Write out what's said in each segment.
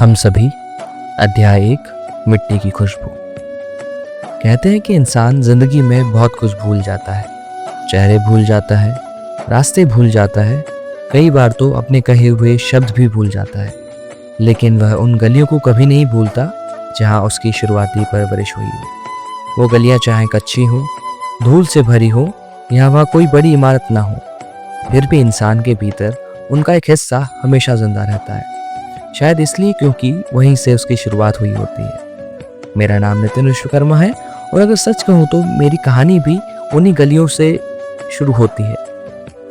हम सभी। अध्याय 1, मिट्टी की खुशबू। कहते हैं कि इंसान जिंदगी में बहुत कुछ भूल जाता है। चेहरे भूल जाता है, रास्ते भूल जाता है, कई बार तो अपने कहे हुए शब्द भी भूल जाता है। लेकिन वह उन गलियों को कभी नहीं भूलता जहाँ उसकी शुरुआती परवरिश हुई हो। वो गलियाँ चाहे कच्ची हो, धूल से भरी हो या वहाँ कोई बड़ी इमारत ना हो, फिर भी इंसान के भीतर उनका एक हिस्सा हमेशा जिंदा रहता है। शायद इसलिए क्योंकि वहीं से उसकी शुरुआत हुई होती है। मेरा नाम नितिन विश्वकर्मा है और अगर सच कहूँ तो मेरी कहानी भी उन्हीं गलियों से शुरू होती है।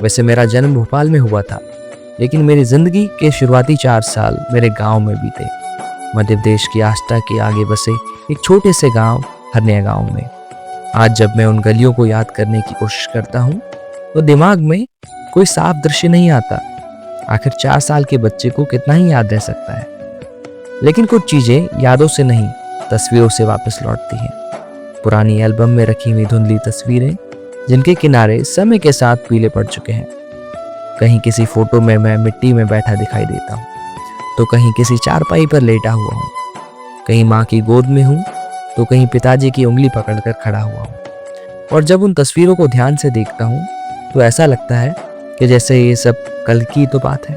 वैसे मेरा जन्म भोपाल में हुआ था, लेकिन मेरी जिंदगी के शुरुआती 4 साल मेरे गांव में बीते। मध्य प्रदेश की आष्टा के आगे बसे एक छोटे से गांव हरनिया गांव में। आज जब मैं उन गलियों को याद करने की कोशिश करता हूँ तो दिमाग में कोई साफ दृश्य नहीं आता। आखिर 4 साल के बच्चे को कितना ही याद रह सकता है। लेकिन कुछ चीजें यादों से नहीं, तस्वीरों से वापस लौटती हैं। पुरानी एल्बम में रखी हुई धुंधली तस्वीरें जिनके किनारे समय के साथ पीले पड़ चुके हैं। कहीं किसी फोटो में मैं मिट्टी में बैठा दिखाई देता हूँ, तो कहीं किसी चारपाई पर लेटा हुआ हूँ, कहीं माँ की गोद में हूँ, तो कहीं पिताजी की उंगली पकड़कर खड़ा हुआ हूँ। और जब उन तस्वीरों को ध्यान से देखता हूँ तो ऐसा लगता है कि जैसे ये सब कल की तो बात है।